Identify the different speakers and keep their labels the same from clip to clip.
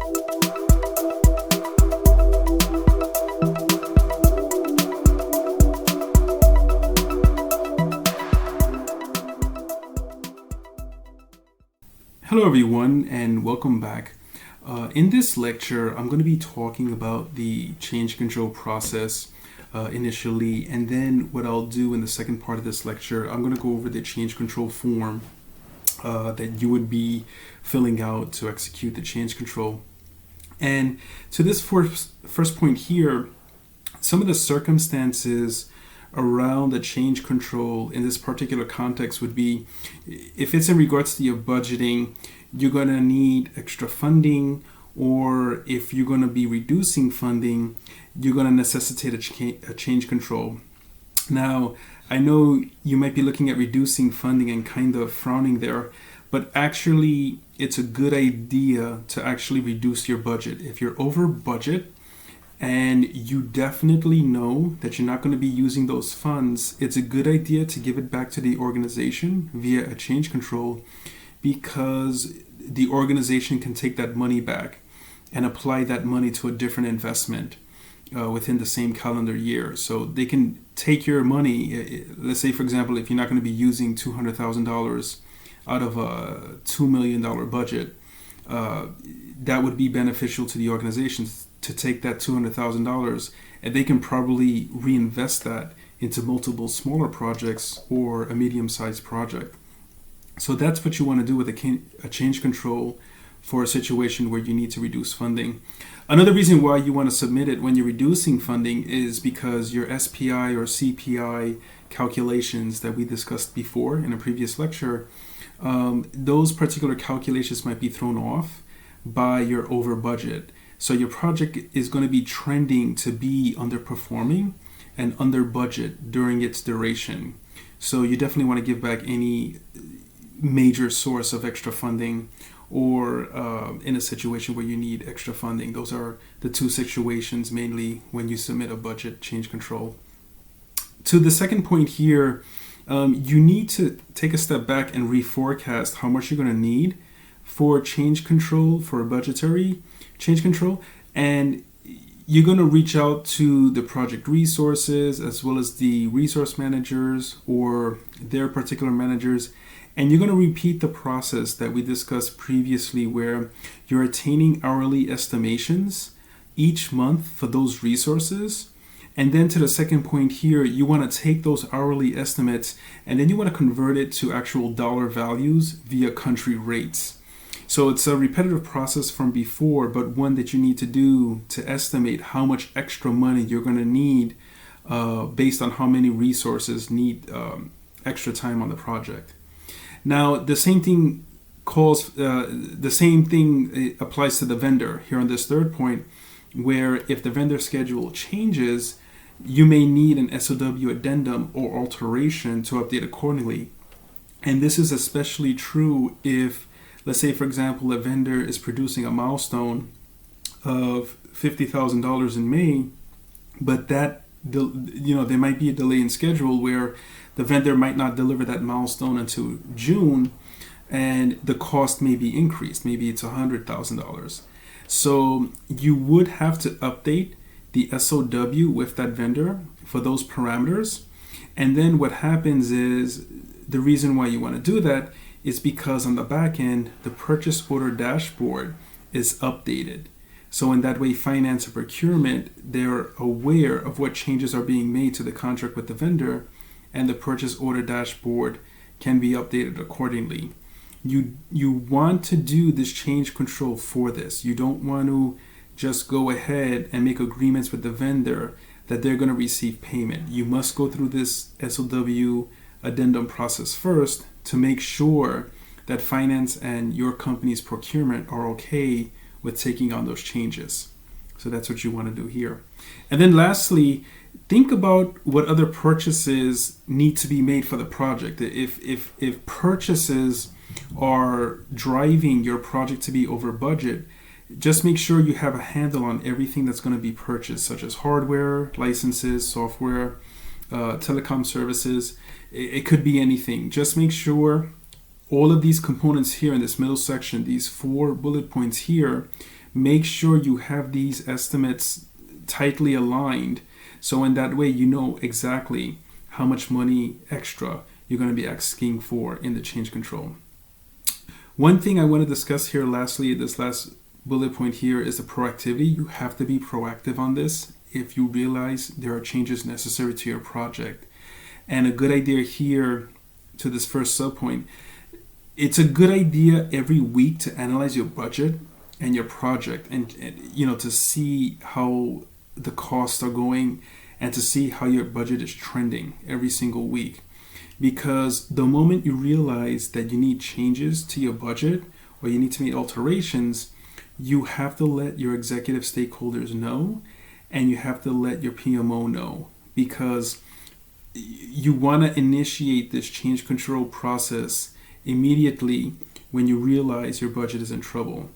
Speaker 1: Hello everyone and welcome back. In this lecture, I'm going to be talking about the change control process initially, and then what I'll do in the second part of this lecture, I'm going to go over the change control form that you would be filling out to execute the change control. And to this first point here, some of the circumstances around the change control in this particular context would be, if it's in regards to your budgeting, you're going to need extra funding, or if you're going to be reducing funding, you're going to necessitate a change control. Now, I know you might be looking at reducing funding and kind of frowning there, but actually it's a good idea to actually reduce your budget. If you're over budget, and you definitely know that you're not going to be using those funds, it's a good idea to give it back to the organization via a change control, because the organization can take that money back and apply that money to a different investment within the same calendar year. So they can take your money, let's say for example, if you're not going to be using $200,000 out of a $2 million budget, that would be beneficial to the organization to take that $200,000, and they can probably reinvest that into multiple smaller projects or a medium-sized project. So that's what you want to do with a change control for a situation where you need to reduce funding. Another reason why you want to submit it when you're reducing funding is because your SPI or CPI calculations that we discussed before in a previous lecture, those particular calculations might be thrown off by your over budget. So your project is going to be trending to be underperforming and under budget during its duration. So you definitely want to give back any major source of extra funding, or in a situation where you need extra funding. Those are the two situations mainly when you submit a budget change control. To the second point here, you need to take a step back and reforecast how much you're going to need for change control, for a budgetary change control, and you're going to reach out to the project resources as well as the resource managers or their particular managers, and you're going to repeat the process that we discussed previously, where you're attaining hourly estimations each month for those resources. And then to the second point here, you want to take those hourly estimates and then you want to convert it to actual dollar values via country rates. So it's a repetitive process from before, but one that you need to do to estimate how much extra money you're going to need based on how many resources need extra time on the project. Now, the same thing applies to the vendor here on this third point, where if the vendor schedule changes, you may need an SOW addendum or alteration to update accordingly. And this is especially true if, let's say, for example, a vendor is producing a milestone of $50,000 in May, but there might be a delay in schedule where the vendor might not deliver that milestone until June, and the cost may be increased. Maybe it's $100,000. So you would have to update the SOW with that vendor for those parameters. And then what happens is, the reason why you want to do that is because on the back end, the purchase order dashboard is updated. So in that way, finance and procurement, they're aware of what changes are being made to the contract with the vendor, and the purchase order dashboard can be updated accordingly. You want to do this change control for this. You don't want to just go ahead and make agreements with the vendor that they're going to receive payment. You must go through this SOW addendum process first to make sure that finance and your company's procurement are okay with taking on those changes. So that's what you want to do here. And then lastly, think about what other purchases need to be made for the project. If purchases are driving your project to be over budget, just make sure you have a handle on everything that's going to be purchased, such as hardware, licenses, software, telecom services. It could be anything. Just make sure all of these components here in this middle section, these 4 bullet points here, make sure you have these estimates tightly aligned, so in that way you know exactly how much money extra you're going to be asking for in the change control. One thing I want to discuss here lastly, this last bullet point here, is the proactivity. You have to be proactive on this if you realize there are changes necessary to your project. And a good idea here, to this first subpoint, it's a good idea every week to analyze your budget and your project, and to see how the costs are going and to see how your budget is trending every single week. Because the moment you realize that you need changes to your budget or you need to make alterations, you have to let your executive stakeholders know, and you have to let your PMO know, because you want to initiate this change control process immediately when you realize your budget is in trouble.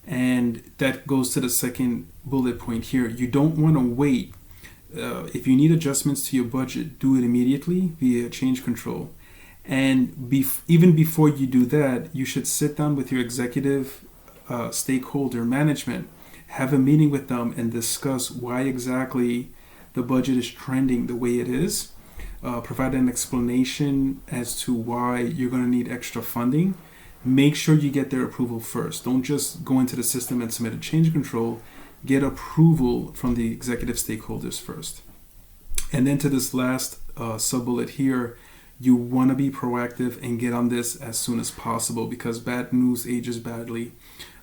Speaker 1: And that goes to the second bullet point here. You don't want to wait. If you need adjustments to your budget, do it immediately via change control. And even before you do that, you should sit down with your executive stakeholder management, have a meeting with them, and discuss why exactly the budget is trending the way it is. Provide an explanation as to why you're going to need extra funding. Make sure you get their approval first. Don't just go into the system and submit a change control. Get approval from the executive stakeholders first. And then to this last sub-bullet here, you want to be proactive and get on this as soon as possible, because bad news ages badly.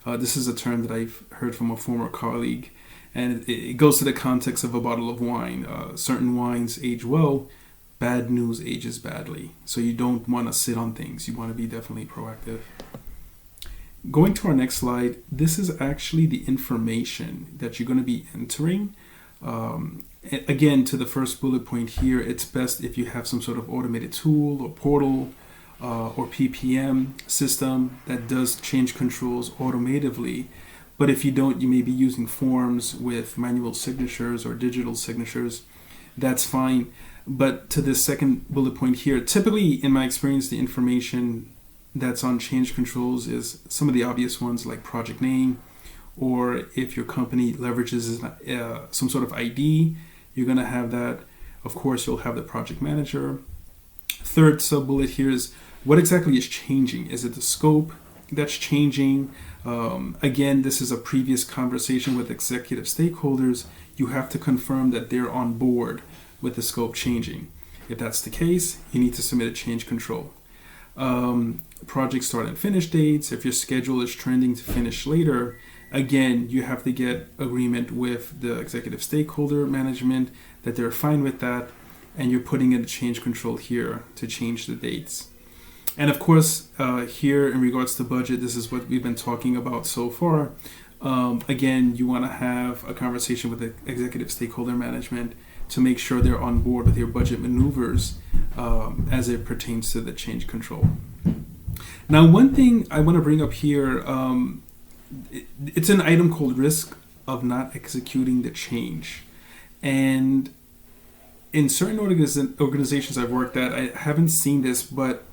Speaker 1: This is a term that I've heard from a former colleague, and it goes to the context of a bottle of wine. Certain wines age well, bad news ages badly. So you don't want to sit on things. You want to be definitely proactive. Going to our next slide, this is actually the information that you're going to be entering. Again, to the first bullet point here, it's best if you have some sort of automated tool or portal or PPM system that does change controls automatively. But if you don't, you may be using forms with manual signatures or digital signatures. That's fine. But to this second bullet point here, typically in my experience, the information that's on change controls is some of the obvious ones like project name, or if your company leverages some sort of ID, you're going to have that. Of course, you'll have the project manager. Third sub-bullet here is what exactly is changing. Is it the scope that's changing? Again, this is a previous conversation with executive stakeholders. You have to confirm that they're on board with the scope changing. If that's the case, you need to submit a change control. Project start and finish dates. If your schedule is trending to finish later, again, you have to get agreement with the executive stakeholder management that they're fine with that, and you're putting in a change control here to change the dates. And of course, here in regards to budget, this is what we've been talking about so far. Again, you want to have a conversation with the executive stakeholder management to make sure they're on board with your budget maneuvers as it pertains to the change control. Now, one thing I want to bring up here, it's an item called risk of not executing the change. And in certain organizations I've worked at, I haven't seen this, but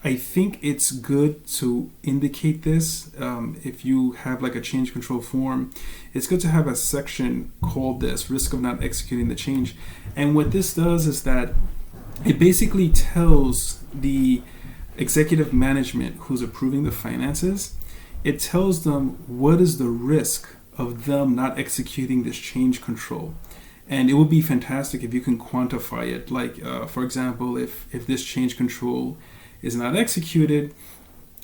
Speaker 1: I think it's good to indicate this. If you have like a change control form, it's good to have a section called this, risk of not executing the change. And what this does is that it basically tells the executive management who's approving the finances, it tells them what is the risk of them not executing this change control. And it would be fantastic if you can quantify it. Like, for example, if this change control is not executed,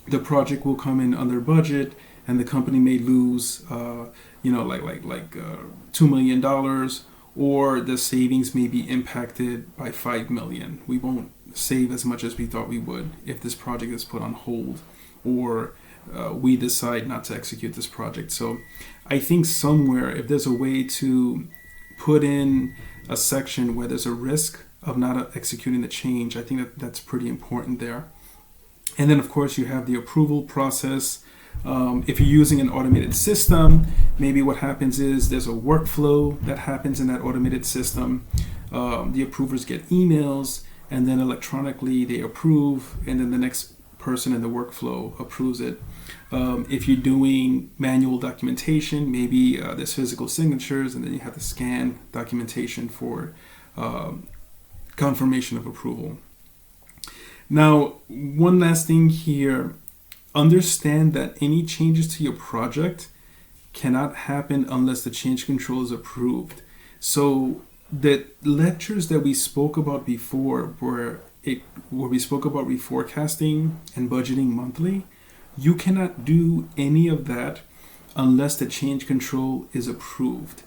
Speaker 1: the project will come in under budget, and the company may lose, $2 million, or the savings may be impacted by $5 million. We won't save as much as we thought we would if this project is put on hold, or we decide not to execute this project. So I think somewhere, if there's a way to put in a section where there's a risk of not executing the change, I think that's pretty important there. And then, of course, you have the approval process. If you're using an automated system, maybe what happens is there's a workflow that happens in that automated system. The approvers get emails, and then electronically they approve, and then the next person in the workflow approves it. If you're doing manual documentation, maybe there's physical signatures, and then you have to scan documentation for confirmation of approval. Now, one last thing here, understand that any changes to your project cannot happen unless the change control is approved. So the lectures that we spoke about before, where we spoke about reforecasting and budgeting monthly, you cannot do any of that unless the change control is approved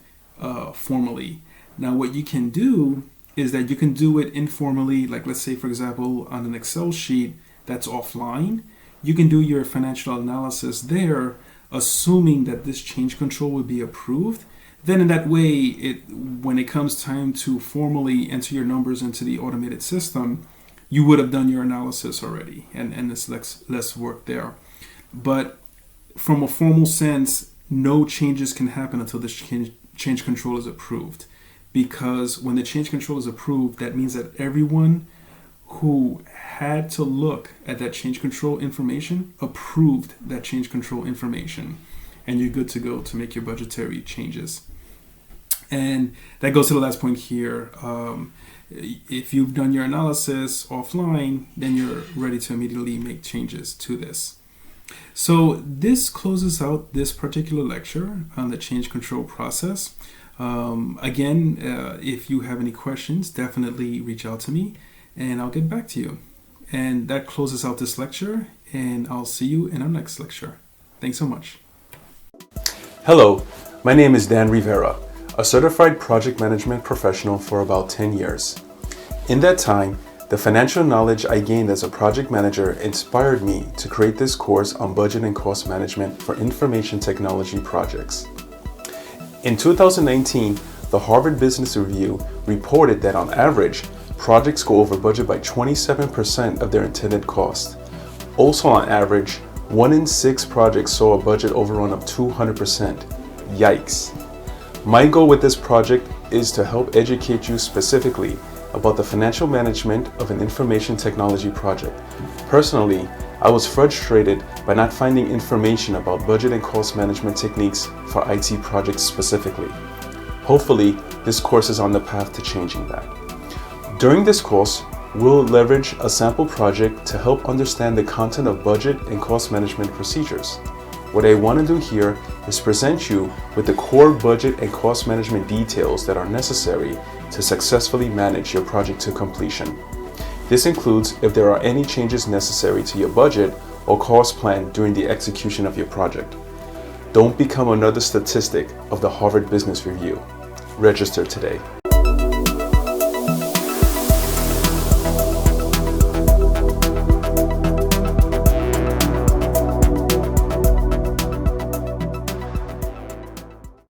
Speaker 1: formally. Now, what you can do is that you can do it informally, like let's say, for example, on an Excel sheet that's offline. You can do your financial analysis there, assuming that this change control will be approved. Then in that way, when it comes time to formally enter your numbers into the automated system, you would have done your analysis already, and there's less work there. But from a formal sense, no changes can happen until this change control is approved. Because when the change control is approved, that means that everyone who had to look at that change control information approved that change control information, and you're good to go to make your budgetary changes. And that goes to the last point here. If you've done your analysis offline, then you're ready to immediately make changes to this. So this closes out this particular lecture on the change control process. Again, if you have any questions, definitely reach out to me and I'll get back to you. And that closes out this lecture, and I'll see you in our next lecture. Thanks so much.
Speaker 2: Hello, my name is Dan Rivera, a certified project management professional for about 10 years. In that time, the financial knowledge I gained as a project manager inspired me to create this course on budget and cost management for information technology projects. In 2019, the Harvard Business Review reported that on average, projects go over budget by 27% of their intended cost. Also on average, 1 in 6 projects saw a budget overrun of 200%. Yikes. My goal with this project is to help educate you specifically about the financial management of an information technology project. Personally, I was frustrated by not finding information about budget and cost management techniques for IT projects specifically. Hopefully, this course is on the path to changing that. During this course, we'll leverage a sample project to help understand the content of budget and cost management procedures. What I want to do here is present you with the core budget and cost management details that are necessary to successfully manage your project to completion. This includes if there are any changes necessary to your budget or cost plan during the execution of your project. Don't become another statistic of the Harvard Business Review. Register today.